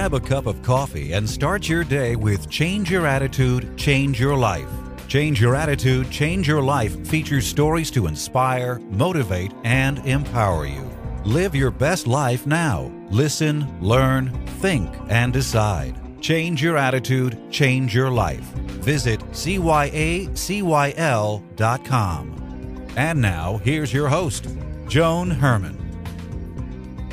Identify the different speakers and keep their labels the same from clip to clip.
Speaker 1: Grab a cup of coffee and start your day with Change Your Attitude, Change Your Life. Change Your Attitude, Change Your Life features stories to inspire, motivate, and empower you. Live your best life now. Listen, learn, think, and decide. Change your attitude, change your life. Visit cyacyl.com. And now, here's your host, Joan Herman.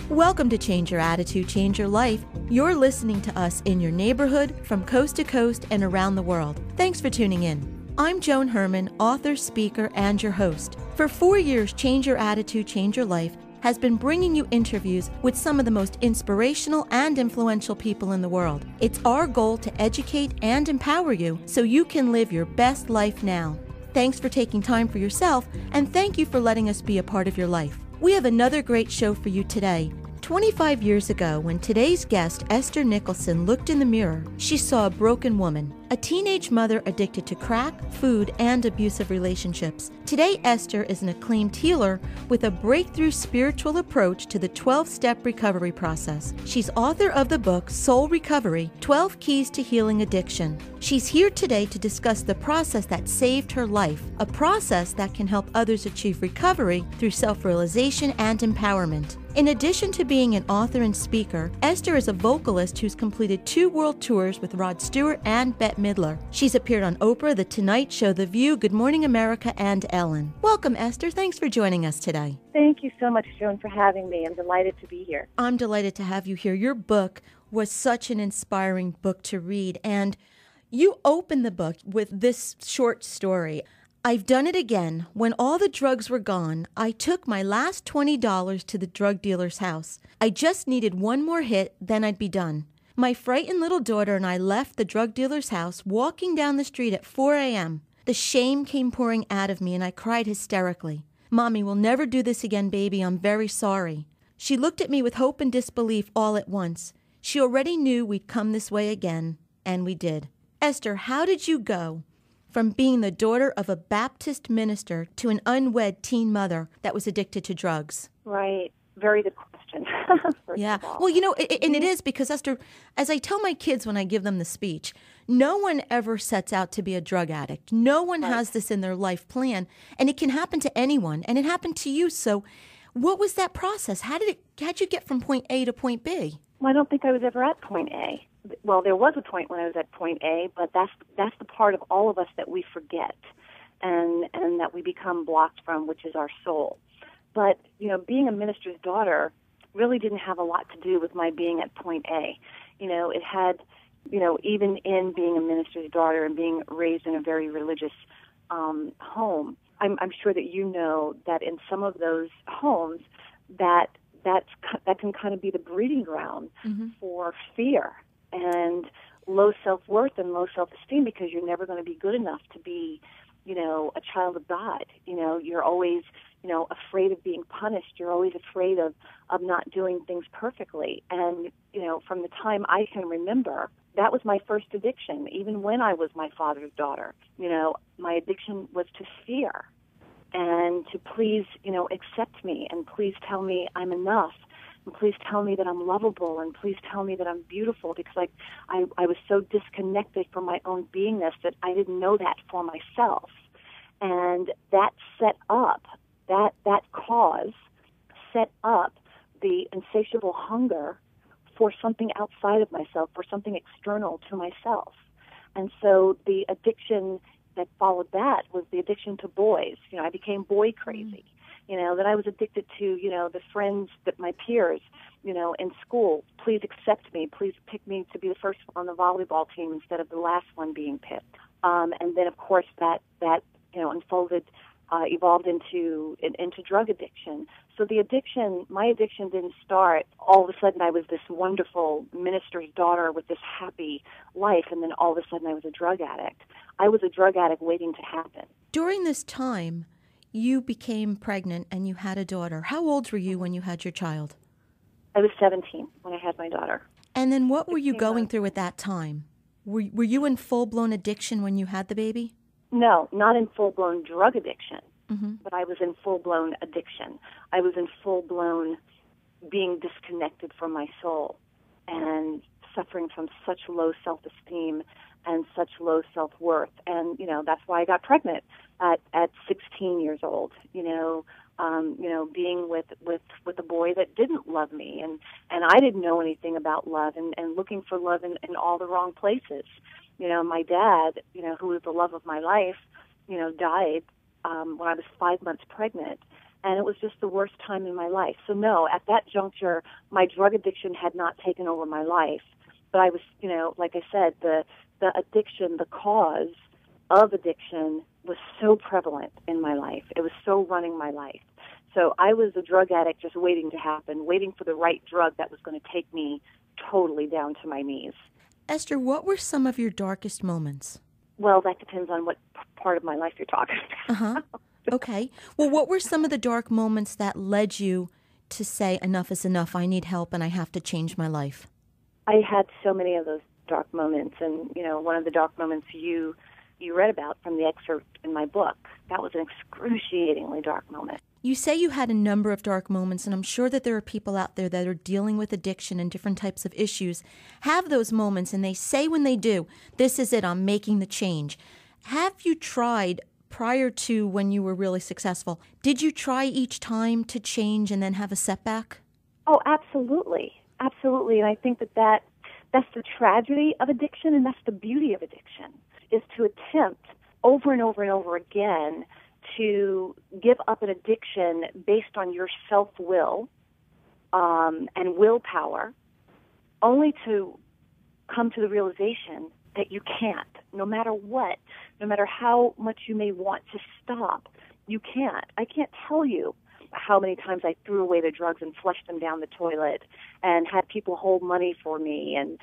Speaker 2: Welcome to Change Your Attitude, Change Your Life. You're listening to us in your neighborhood, from coast to coast, and around the world. Thanks for tuning in. I'm Joan Herman, author, speaker, and your host. For 4 years, Change Your Attitude, Change Your Life has been bringing you interviews with some of the most inspirational and influential people in the world. It's our goal to educate and empower you so you can live your best life now. Thanks for taking time for yourself, and thank you for letting us be a part of your life. We have another great show for you today. 25 years ago, when today's guest, Ester Nicholson, looked in the mirror, she saw a broken woman, a teenage mother addicted to crack, food, and abusive relationships. Today, Ester is an acclaimed healer with a breakthrough spiritual approach to the 12-step recovery process. She's author of the book, Soul Recovery, 12 Keys to Healing Addiction. She's here today to discuss the process that saved her life, a process that can help others achieve recovery through self-realization and empowerment. In addition to being an author and speaker, Ester is a vocalist who's completed 2 world tours with Stewart and Bette Midler. She's appeared on Oprah, The Tonight Show, The View, Good Morning America, and Ellen. Welcome, Ester. Thanks for joining us today.
Speaker 3: Thank you so much, Joan, for having me. I'm delighted to be here.
Speaker 2: I'm delighted to have you here. Your book was such an inspiring book to read, and you open the book with this short story. I've done it again. When all the drugs were gone, I took my last $20 to the drug dealer's house. I just needed one more hit, then I'd be done. My frightened little daughter and I left the drug dealer's house, walking down the street at 4 a.m. The shame came pouring out of me, and I cried hysterically. "Mommy, we'll never do this again, baby. I'm very sorry." She looked at me with hope and disbelief all at once. She already knew we'd come this way again, and we did. Ester, how did you go from being the daughter of a Baptist minister to an unwed teen mother that was addicted to drugs?
Speaker 3: Right. Very good question.
Speaker 2: Yeah. Well, you know, and it is because, Esther, as I tell my kids when I give them the speech, no one ever sets out to be a drug addict. No one has this in their life plan, and it can happen to anyone, and it happened to you. So what was that process? How'd you get from point A to point B?
Speaker 3: Well, I don't think I was ever at point A. Well, there was a point when I was at point A, but that's the part of all of us that we forget and that we become blocked from, which is our soul. But, you know, being a minister's daughter really didn't have a lot to do with my being at point A. You know, it had, you know, even in being a minister's daughter and being raised in a very religious home, I'm sure that you know that in some of those homes that can kind of be the breeding ground for fear and low self-worth and low self-esteem, because you're never going to be good enough to be, you know, a child of God. You know, you're always, you know, afraid of being punished. You're always afraid of not doing things perfectly. And, you know, from the time I can remember, that was my first addiction. Even when I was my father's daughter, you know, my addiction was to fear and to please, you know, accept me and please tell me I'm enough. And please tell me that I'm lovable, and please tell me that I'm beautiful, because I was so disconnected from my own beingness that I didn't know that for myself. And that set up, that cause set up the insatiable hunger for something outside of myself, for something external to myself. And so the addiction that followed that was the addiction to boys. You know, I became boy crazy. You know, that I was addicted to, you know, the friends that my peers, you know, in school. Please accept me. Please pick me to be the first one on the volleyball team instead of the last one being picked. And then, of course, that you know, evolved into drug addiction. So my addiction didn't start all of a sudden I was this wonderful minister's daughter with this happy life, and then all of a sudden I was a drug addict. I was a drug addict waiting to happen.
Speaker 2: During this time, you became pregnant and you had a daughter. How old were you when you had your child?
Speaker 3: I was 17 when I had my daughter.
Speaker 2: And then what were you going through at that time? Were you in full-blown addiction when you had the baby?
Speaker 3: No, not in full-blown drug addiction, but I was in full-blown addiction. I was in full-blown being disconnected from my soul and suffering from such low self-esteem and such low self-worth. And, that's why I got pregnant at 16 years old, being with a boy that didn't love me. And I didn't know anything about love and looking for love in all the wrong places. My dad, who was the love of my life, died when I was 5 months pregnant. And it was just the worst time in my life. So no, at that juncture, my drug addiction had not taken over my life. But I was, like I said, the addiction, the cause of addiction was so prevalent in my life. It was so running my life. So I was a drug addict just waiting to happen, waiting for the right drug that was going to take me totally down to my knees.
Speaker 2: Esther, what were some of your darkest moments?
Speaker 3: Well, that depends on what part of my life you're talking about.
Speaker 2: Uh-huh. Okay. Well, what were some of the dark moments that led you to say, enough is enough, I need help, and I have to change my life?
Speaker 3: I had so many of those dark moments, and, one of the dark moments you read about from the excerpt in my book, that was an excruciatingly dark moment.
Speaker 2: You say you had a number of dark moments, and I'm sure that there are people out there that are dealing with addiction and different types of issues, have those moments, and they say when they do, this is it, I'm making the change. Have you tried, prior to when you were really successful, did you try each time to change and then have a setback?
Speaker 3: Oh, absolutely. Absolutely. And I think that's the tragedy of addiction, and that's the beauty of addiction, is to attempt over and over and over again to give up an addiction based on your self-will and willpower, only to come to the realization that you can't, no matter what, no matter how much you may want to stop, you can't. I can't tell you how many times I threw away the drugs and flushed them down the toilet and had people hold money for me and,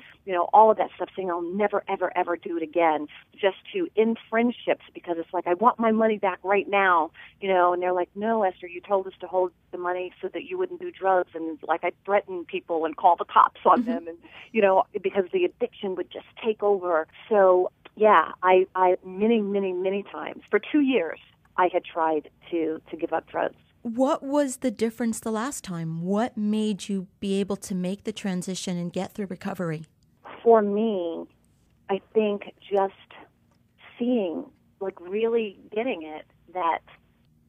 Speaker 3: all of that stuff, saying I'll never, ever, ever do it again, just to end friendships, because it's like, I want my money back right now, and they're like, no, Esther, you told us to hold the money so that you wouldn't do drugs. And like, I threatened people and call the cops on them, and, because the addiction would just take over. So yeah, I many, many, many times for 2 years, I had tried to give up drugs.
Speaker 2: What was the difference the last time? What made you be able to make the transition and get through recovery?
Speaker 3: For me, I think just seeing, like really getting it, that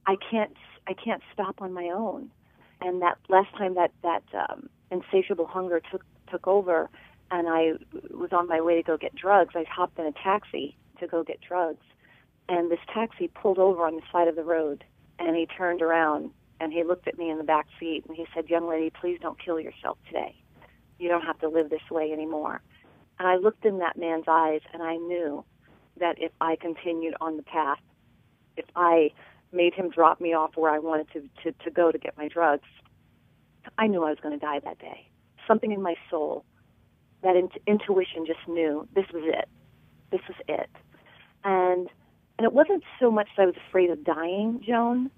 Speaker 3: I can't stop on my own. And that last time that insatiable hunger took over, and I was on my way to go get drugs, I hopped in a taxi to go get drugs. And this taxi pulled over on the side of the road. And he turned around, and he looked at me in the back seat, and he said, young lady, please don't kill yourself today. You don't have to live this way anymore. And I looked in that man's eyes, and I knew that if I continued on the path, if I made him drop me off where I wanted to go to get my drugs, I knew I was going to die that day. Something in my soul, that intuition just knew this was it. This was it. And it wasn't so much that I was afraid of dying, Joan.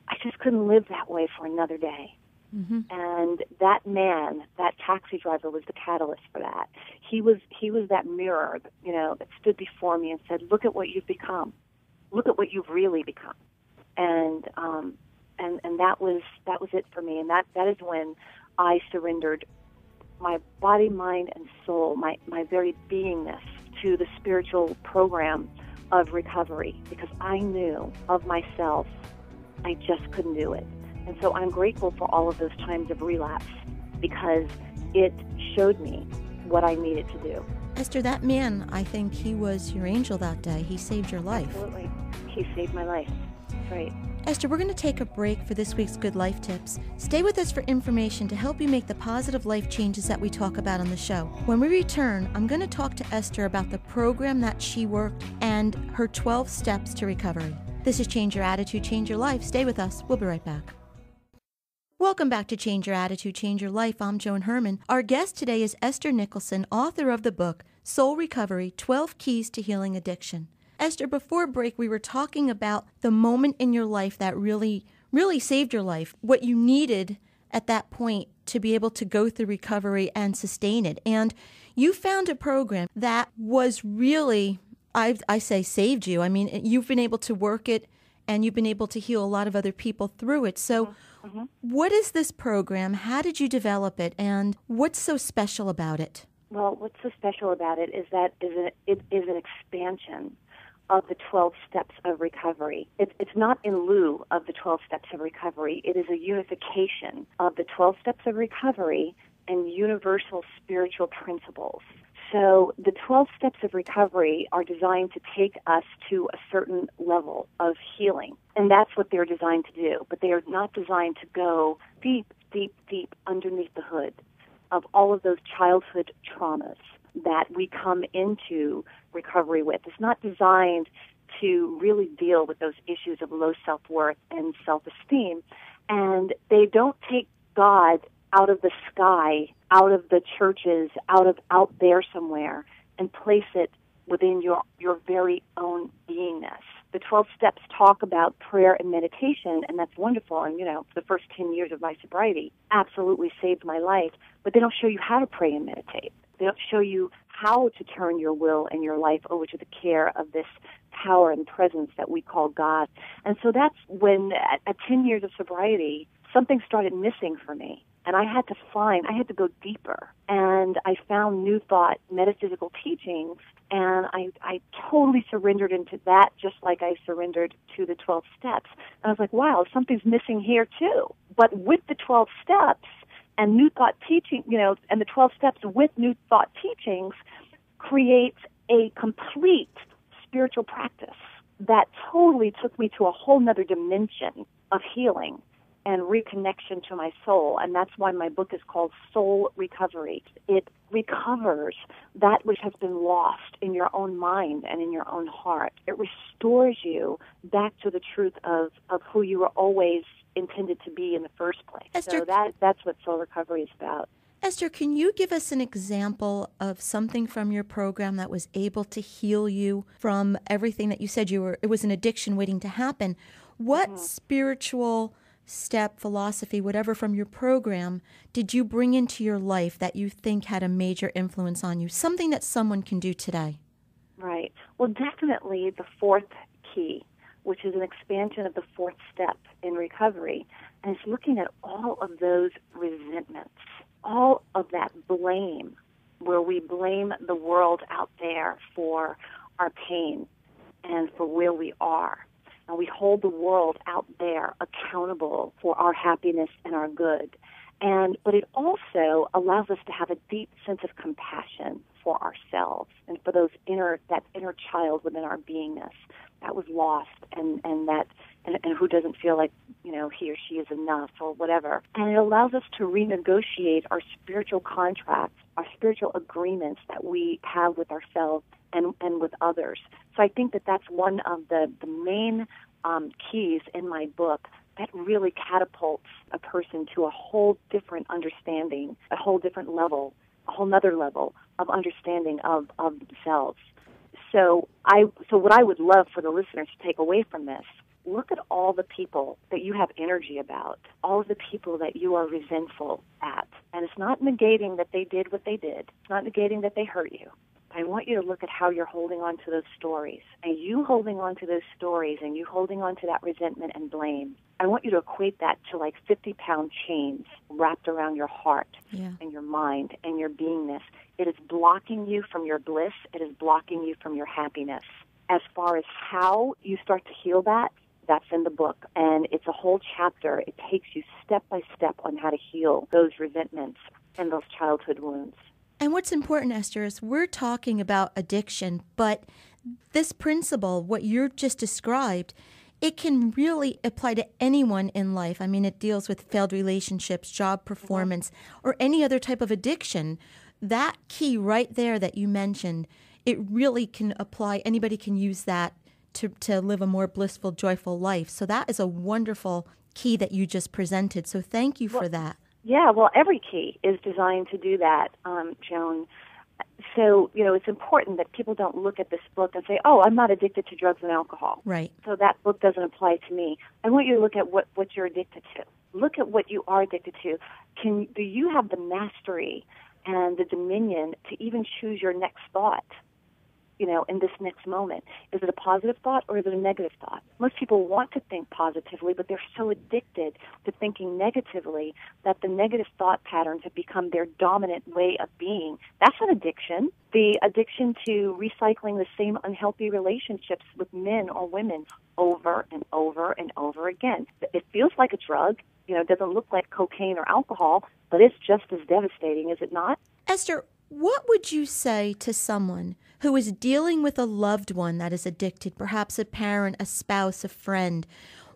Speaker 3: I just couldn't live that way for another day. Mm-hmm. And that man, that taxi driver, was the catalyst for that. He was that mirror, that stood before me and said, "Look at what you've become. Look at what you've really become." And that was it for me. And that is when I surrendered my body, mind, and soul, my very beingness, to the spiritual program of recovery, because I knew of myself I just couldn't do it. And so I'm grateful for all of those times of relapse, because it showed me what I needed to do.
Speaker 2: Esther, that man, I think he was your angel that day. He saved your life.
Speaker 3: Absolutely. He saved my life. That's right.
Speaker 2: Esther, we're going to take a break for this week's Good Life Tips. Stay with us for information to help you make the positive life changes that we talk about on the show. When we return, I'm going to talk to Esther about the program that she worked and her 12 steps to recovery. This is Change Your Attitude, Change Your Life. Stay with us. We'll be right back. Welcome back to Change Your Attitude, Change Your Life. I'm Joan Herman. Our guest today is Ester Nicholson, author of the book, Soul Recovery, 12 Keys to Healing Addiction. Esther, before break, we were talking about the moment in your life that really, really saved your life, what you needed at that point to be able to go through recovery and sustain it. And you found a program that was really, I say saved you. I mean, you've been able to work it, and you've been able to heal a lot of other people through it. So what is this program? How did you develop it? And what's so special about it?
Speaker 3: Well, what's so special about it is that it is an expansion of the 12 steps of recovery. It's not in lieu of the 12 steps of recovery. It is a unification of the 12 steps of recovery and universal spiritual principles. So the 12 steps of recovery are designed to take us to a certain level of healing, and that's what they're designed to do. But they are not designed to go deep, deep, deep underneath the hood of all of those childhood traumas that we come into recovery with. It's not designed to really deal with those issues of low self-worth and self-esteem. And they don't take God out of the sky, out of the churches, out there somewhere, and place it within your very own beingness. The 12 steps talk about prayer and meditation, and that's wonderful. And, the first 10 years of my sobriety absolutely saved my life. But they don't show you how to pray and meditate. They don't show you how to turn your will and your life over to the care of this power and presence that we call God. And so that's when, at 10 years of sobriety, something started missing for me. And I had to go deeper. And I found New Thought metaphysical teachings, and I totally surrendered into that, just like I surrendered to the 12 steps. And I was like, wow, something's missing here too. But with the 12 steps and New Thought teaching, and the 12 steps with New Thought teachings creates a complete spiritual practice that totally took me to a whole nother dimension of healing and reconnection to my soul. And that's why my book is called Soul Recovery. It recovers that which has been lost in your own mind and in your own heart. It restores you back to the truth of who you were always intended to be in the first place.
Speaker 2: Esther,
Speaker 3: so that's what Soul Recovery is about.
Speaker 2: Esther, can you give us an example of something from your program that was able to heal you from everything that you said it was an addiction waiting to happen? What spiritual step, philosophy, whatever from your program did you bring into your life that you think had a major influence on you? Something that someone can do today.
Speaker 3: Right. Well, definitely the fourth key, which is an expansion of the fourth step in recovery, and it's looking at all of those resentments, all of that blame, where we blame the world out there for our pain and for where we are. And we hold the world out there accountable for our happiness and our good. But it also allows us to have a deep sense of compassion for ourselves and for that inner child within our beingness that was lost and who doesn't feel like, he or she is enough or whatever. And it allows us to renegotiate our spiritual contracts, our spiritual agreements that we have with ourselves and with others. So I think that that's one of the main keys in my book that really catapults a person to a whole different understanding, a whole different level, a whole nother level of understanding of themselves. So what I would love for the listeners to take away from this, look at all the people that you have energy about, all of the people that you are resentful at. And it's not negating that they did what they did. It's not negating that they hurt you. I want you to look at how you're holding on to those stories. And you holding on to those stories and you holding on to that resentment and blame, I want you to equate that to like 50-pound chains wrapped around your heart and your mind and your beingness. It is blocking you from your bliss. It is blocking you from your happiness. As far as how you start to heal that, that's in the book. And it's a whole chapter. It takes you step by step on how to heal those resentments and those childhood wounds.
Speaker 2: And what's important, Esther, is we're talking about addiction, but this principle, what you just described, it can really apply to anyone in life. I mean, it deals with failed relationships, job performance, or any other type of addiction. That key right there that you mentioned, it really can apply. Anybody can use that to live a more blissful, joyful life. So that is a wonderful key that you just presented. So thank you for that.
Speaker 3: Yeah, well, every key is designed to do that, Joan. So, it's important that people don't look at this book and say, oh, I'm not addicted to drugs and alcohol.
Speaker 2: Right.
Speaker 3: So that book doesn't apply to me. I want you to look at what you're addicted to. Look at what you are addicted to. Do you have the mastery and the dominion to even choose your next thought? in this next moment? Is it a positive thought or is it a negative thought? Most people want to think positively, but they're so addicted to thinking negatively that the negative thought patterns have become their dominant way of being. That's an addiction. The addiction to recycling the same unhealthy relationships with men or women over and over and over again. It feels like a drug. It doesn't look like cocaine or alcohol, but it's just as devastating, is it not?
Speaker 2: Esther, what would you say to someone who is dealing with a loved one that is addicted, perhaps a parent, a spouse, a friend?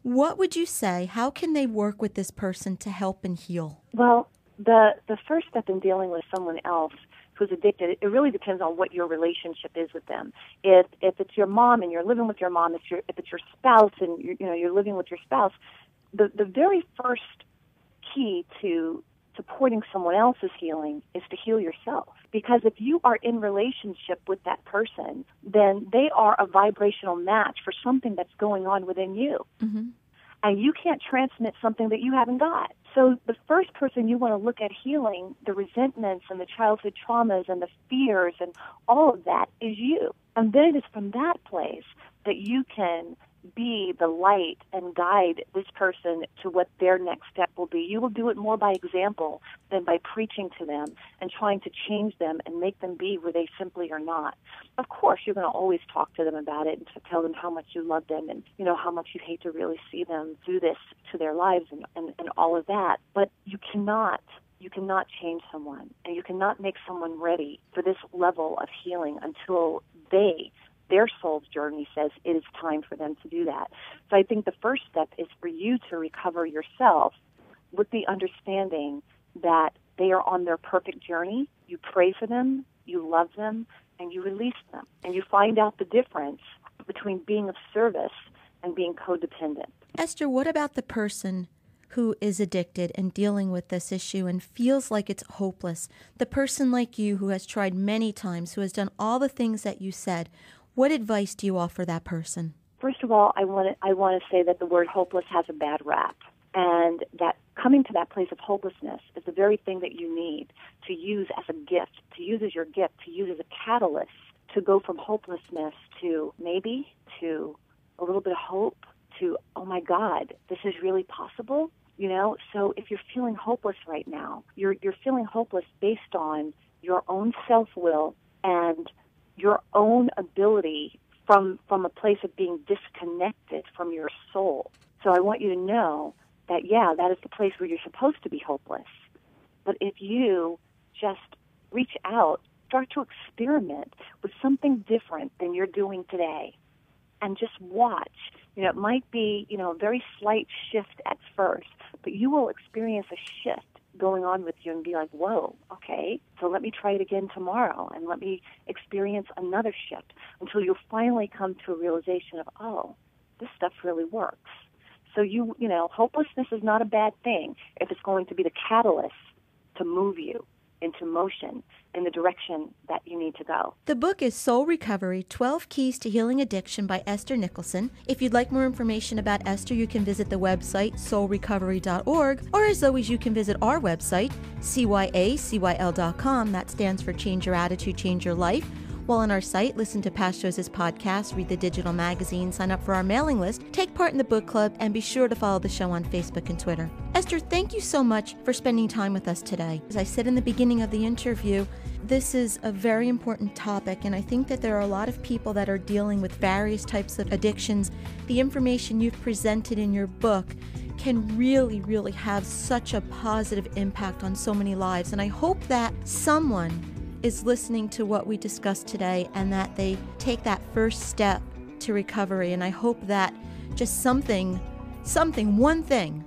Speaker 2: What would you say? How can they work with this person to help and heal?
Speaker 3: Well, the first step in dealing with someone else who's addicted, it really depends on what your relationship is with them. If it's your mom and you're living with your mom, if it's your spouse and you're living with your spouse, the very first key to supporting someone else's healing is to heal yourself. Because if you are in relationship with that person, then they are a vibrational match for something that's going on within you.
Speaker 2: Mm-hmm.
Speaker 3: And you can't transmit something that you haven't got. So the first person you want to look at healing the resentments and the childhood traumas and the fears and all of that is you. And then it is from that place that you can be the light and guide this person to what their next step will be. You will do it more by example than by preaching to them and trying to change them and make them be where they simply are not. Of course, you're going to always talk to them about it and to tell them how much you love them and, how much you hate to really see them do this to their lives and all of that. But you cannot change someone, and you cannot make someone ready for this level of healing until their soul's journey says it is time for them to do that. So I think the first step is for you to recover yourself with the understanding that they are on their perfect journey. You pray for them, you love them, and you release them. And you find out the difference between being of service and being codependent.
Speaker 2: Esther, what about the person who is addicted and dealing with this issue and feels like it's hopeless? The person like you who has tried many times, who has done all the things that you said, what advice do you offer that person?
Speaker 3: First of all, I want to say that the word hopeless has a bad rap, and that coming to that place of hopelessness is the very thing that you need to use as a gift, to use as your gift, to use as a catalyst to go from hopelessness to maybe, to a little bit of hope, to, oh my God, this is really possible. So if you're feeling hopeless right now, you're feeling hopeless based on your own self-will and your own ability from a place of being disconnected from your soul. So I want you to know that, that is the place where you're supposed to be hopeless. But if you just reach out, start to experiment with something different than you're doing today, and just watch. It might be, a very slight shift at first, but you will experience a shift going on with you and be like, whoa, okay, so let me try it again tomorrow and let me experience another shift until you finally come to a realization of, oh, this stuff really works. So hopelessness is not a bad thing if it's going to be the catalyst to move you into motion in the direction that you need to go.
Speaker 2: The book is Soul Recovery, 12 Keys to Healing Addiction by Ester Nicholson. If you'd like more information about Esther, you can visit the website soulrecovery.org, or as always, you can visit our website, cyacyl.com. That stands for Change Your Attitude, Change Your Life. While on our site, listen to past shows as podcasts, read the digital magazine, sign up for our mailing list, take part in the book club, and be sure to follow the show on Facebook and Twitter. Esther, thank you so much for spending time with us today. As I said in the beginning of the interview, this is a very important topic, and I think that there are a lot of people that are dealing with various types of addictions. The information you've presented in your book can really, really have such a positive impact on so many lives, and I hope that someone is listening to what we discussed today and that they take that first step to recovery. And I hope that just one thing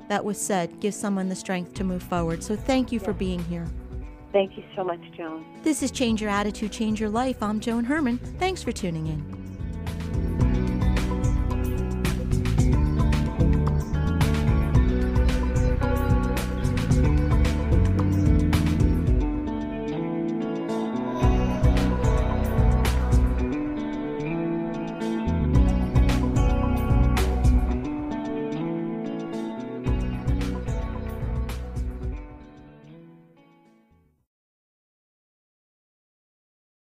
Speaker 2: that was said gives someone the strength to move forward. So thank you for being here.
Speaker 3: Thank you so much, Joan.
Speaker 2: This is Change Your Attitude, Change Your Life. I'm Joan Herman. Thanks for tuning in.